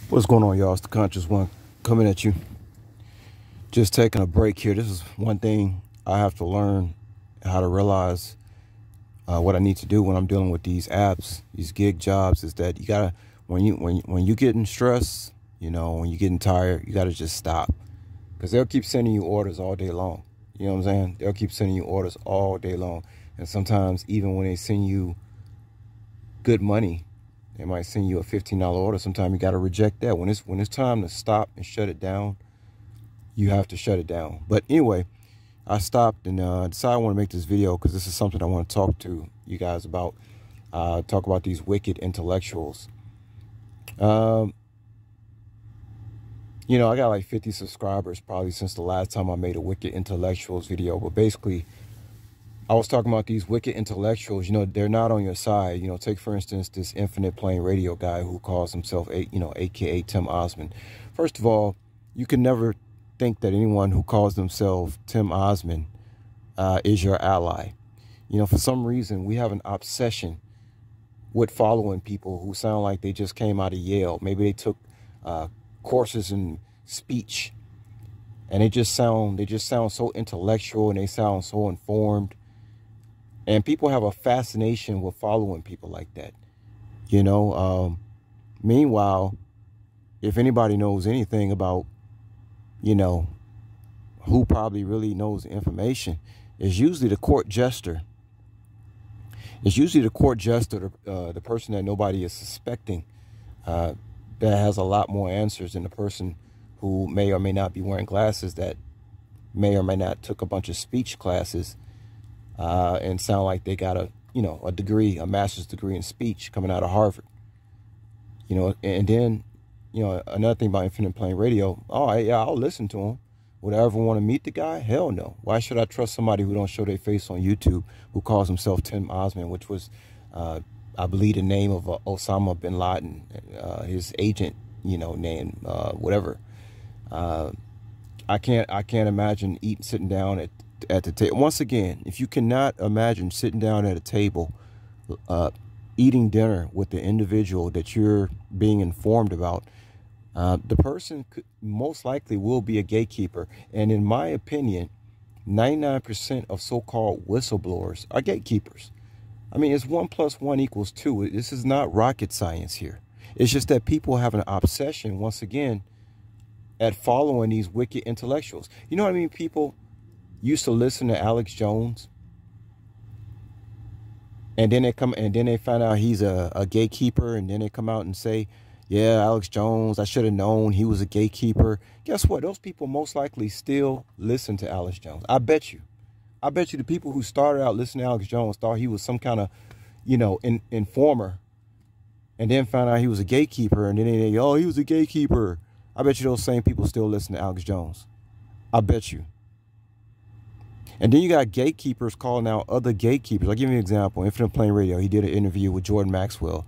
What's going on, y'all? It's the Conscious One coming at you. Just taking a break here. This is one thing I have to learn how to realize what I need to do when I'm dealing with these apps, these gig jobs. Is that you gotta when you getting stressed, when you're getting tired, you gotta just stop because they'll keep sending you orders all day long. You know what I'm saying? They'll keep sending you orders all day long, and sometimes even when they send you good money. They might send you a $15 order. Sometimes you got to reject that. When it's time to stop and shut it down, you have to shut it down. But anyway, I stopped and decided I want to make this video because this is something I want to talk to you guys about. Talk about these wicked intellectuals. I got like 50 subscribers probably since the last time I made a wicked intellectuals video. But basically, I was talking about these wicked intellectuals. They're not on your side. Take for instance this Infinite Plane Radio guy who calls himself AKA Tim Osmond. First of all, you can never think that anyone who calls themselves Tim Osmond is your ally. For some reason we have an obsession with following people who sound like they just came out of Yale. Maybe they took courses in speech, and they just sound so intellectual and they sound so informed. And people have a fascination with following people like that. Meanwhile, if anybody knows anything about, who probably really knows the information, is usually the court jester. It's usually the court jester, the person that nobody is suspecting, that has a lot more answers than the person who may or may not be wearing glasses, that may or may not took a bunch of speech classes, and sound like they got a degree, a master's degree in speech coming out of Harvard. And then, another thing about Infinite Plane Radio, yeah, I'll listen to him. Would I ever want to meet the guy? Hell no. Why should I trust somebody who don't show their face on YouTube, who calls himself Tim Osmond, which was, I believe, the name of Osama bin Laden, his agent, name, whatever. I can't imagine sitting down at the table. Once again, if you cannot imagine sitting down at a table, eating dinner with the individual that you're being informed about, the person most likely will be a gatekeeper. And in my opinion, 99% of so-called whistleblowers are gatekeepers. I mean, it's 1 + 1 = 2. This is not rocket science here. It's just that people have an obsession, once again, at following these wicked intellectuals. You know what I mean? People used to listen to Alex Jones, and then they find out he's a gatekeeper, and then they come out and say, yeah, Alex Jones, I should have known he was a gatekeeper. Guess what? Those people most likely still listen to Alex Jones. I bet you the people who started out listening to Alex Jones thought he was some kind of, informer, and then found out he was a gatekeeper, and then they go, oh, he was a gatekeeper. I bet you those same people still listen to Alex Jones. I bet you. And then you got gatekeepers calling out other gatekeepers. I'll give you an example. Infinite Plane Radio, he did an interview with Jordan Maxwell.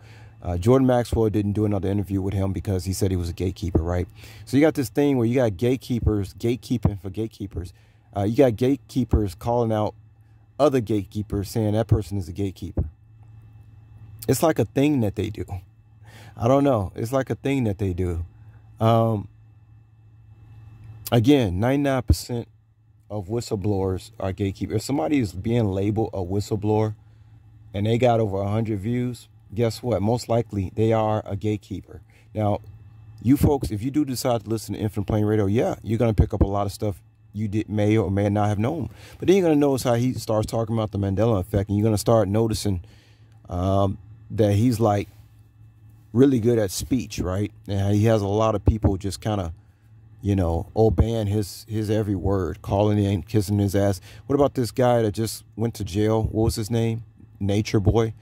Jordan Maxwell didn't do another interview with him because he said he was a gatekeeper, right? So you got this thing where you got gatekeepers, gatekeeping for gatekeepers. You got gatekeepers calling out other gatekeepers, saying that person is a gatekeeper. It's like a thing that they do. I don't know. It's like a thing that they do. Again, 99% of whistleblowers are gatekeepers. If somebody is being labeled a whistleblower and they got over 100 views, guess what? Most likely they are a gatekeeper. Now, you folks, if you do decide to listen to Infinite Plane Radio, yeah, you're going to pick up a lot of stuff you may or may not have known. But then you're going to notice how he starts talking about the Mandela effect, and you're going to start noticing that he's like really good at speech, right? And he has a lot of people just kind of, obeying his every word, calling in, kissing his ass. What about this guy that just went to jail? What was his name? Nature Boy.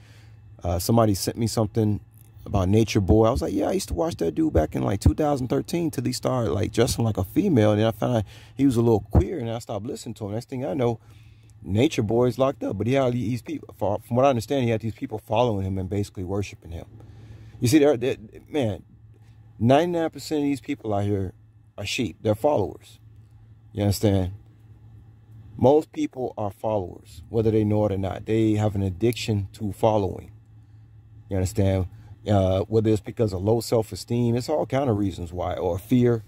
Somebody sent me something about Nature Boy. I was like, yeah, I used to watch that dude back in like 2013 till he started like dressing like a female. And then I found out he was a little queer, and I stopped listening to him. Next thing I know, Nature Boy is locked up. But he had these people, from what I understand, he had these people following him and basically worshiping him. You see, man, 99% of these people out here are sheep. They're followers. You understand? Most people are followers, whether they know it or not. They have an addiction to following. You understand? whether it's because of low self-esteem. It's all kind of reasons why, or fear.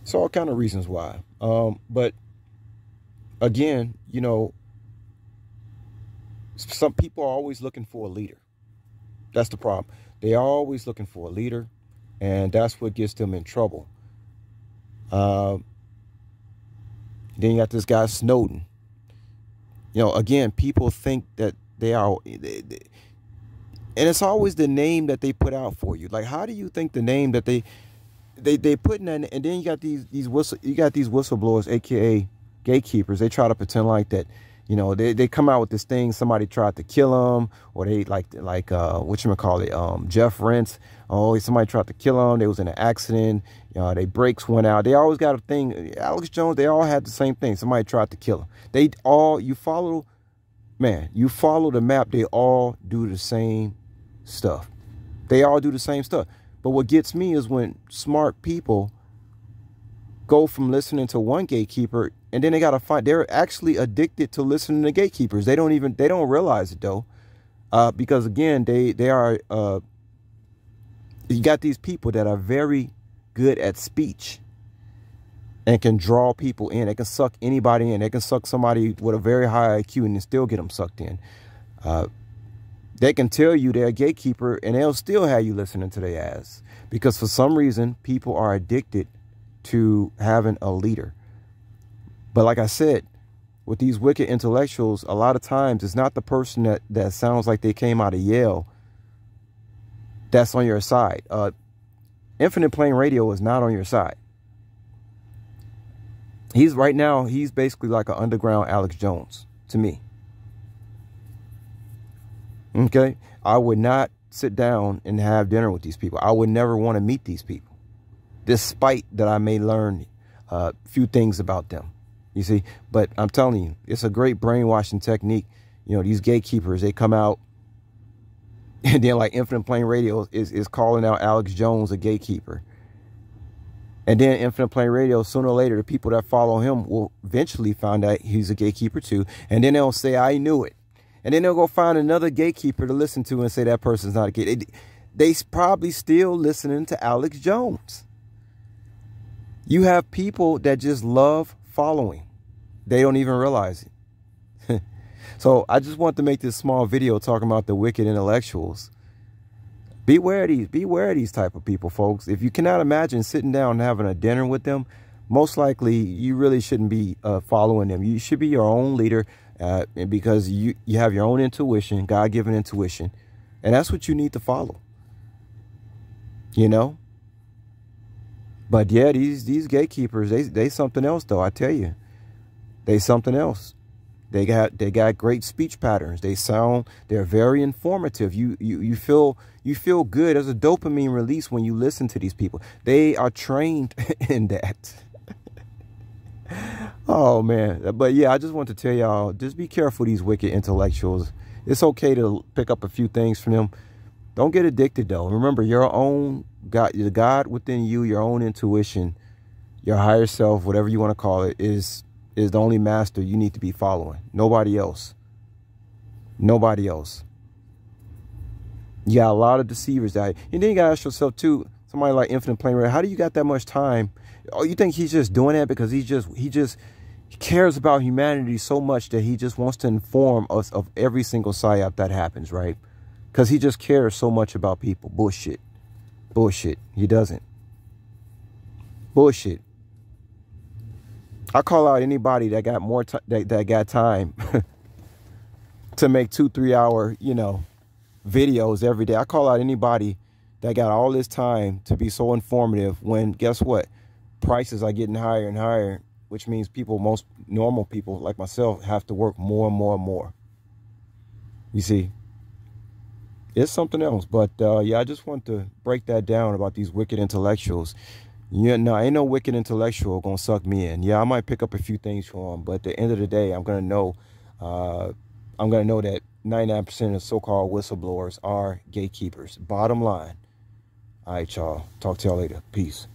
It's all kind of reasons why. But again, you know, some people are always looking for a leader. That's the problem. They're always looking for a leader, and that's what gets them in trouble. Then you got this guy Snowden. You know, again, people think that they are, and it's always the name that they put out for you. Like, how do you think the name that they put in that? And then you got these whistleblowers, aka gatekeepers. They try to pretend like that. You know, they come out with this thing. Somebody tried to kill him, or they whatchamacallit, Jeff Rentz. Oh, somebody tried to kill him. They was in an accident. You know, their brakes went out. They always got a thing. Alex Jones, they all had the same thing. Somebody tried to kill him. You follow the map. They all do the same stuff. They all do the same stuff. But what gets me is when smart people go from listening to one gatekeeper, and then they're actually addicted to listening to gatekeepers. They don't realize it though. Because again, they are, you got these people that are very good at speech and can draw people in. They can suck anybody in. They can suck somebody with a very high IQ and still get them sucked in. They can tell you they're a gatekeeper and they'll still have you listening to their ass, because for some reason people are addicted to having a leader. But like I said, with these wicked intellectuals, a lot of times it's not the person that sounds like they came out of Yale that's on your side. Infinite Plane Radio is not on your side. He's basically like an underground Alex Jones to me. Okay? I would not sit down and have dinner with these people. I would never want to meet these people, despite that I may learn a few things about them. You see, but I'm telling you, it's a great brainwashing technique. You know, these gatekeepers, they come out and then like Infinite Plane Radio is calling out Alex Jones a gatekeeper. And then Infinite Plane Radio, sooner or later, the people that follow him will eventually find out he's a gatekeeper too. And then they'll say, I knew it. And then they'll go find another gatekeeper to listen to and say that person's not a gatekeeper. They probably still listening to Alex Jones. You have people that just love following. They don't even realize it. So I just want to make this small video talking about the wicked intellectuals. Beware of these type of people, folks. If you cannot imagine sitting down and having a dinner with them, most likely you really shouldn't be following them. You should be your own leader, because you have your own intuition, God-given intuition, and that's what you need to follow. You know? But yeah, these gatekeepers, they something else though, I tell you. They something else. They got great speech patterns. They're very informative. You feel good. There's a dopamine release when you listen to these people. They are trained in that. Oh man. But yeah, I just want to tell y'all, just be careful of these wicked intellectuals. It's okay to pick up a few things from them. Don't get addicted though. Remember, your own God, the God within you, your own intuition, your higher self, whatever you want to call it, is the only master you need to be following. Nobody else. Nobody else. You got a lot of deceivers out here. And then you got to ask yourself too, somebody like Infinite Plane Radio, how do you got that much time? Oh, you think he's just doing that because he cares about humanity so much that he just wants to inform us of every single psyop that happens, right? Because he just cares so much about people. Bullshit. Bullshit. He doesn't. Bullshit. I call out anybody that got more that got time to make 2-3 hour, videos every day. I call out anybody that got all this time to be so informative when, guess what? Prices are getting higher and higher, which means most normal people like myself have to work more and more and more. You see, it's something else. But yeah, I just want to break that down about these wicked intellectuals. Yeah, no, ain't no wicked intellectual gonna suck me in. Yeah, I might pick up a few things from them, but at the end of the day, I'm gonna know that 99% of so-called whistleblowers are gatekeepers. Bottom line. All right, y'all. Talk to y'all later. Peace.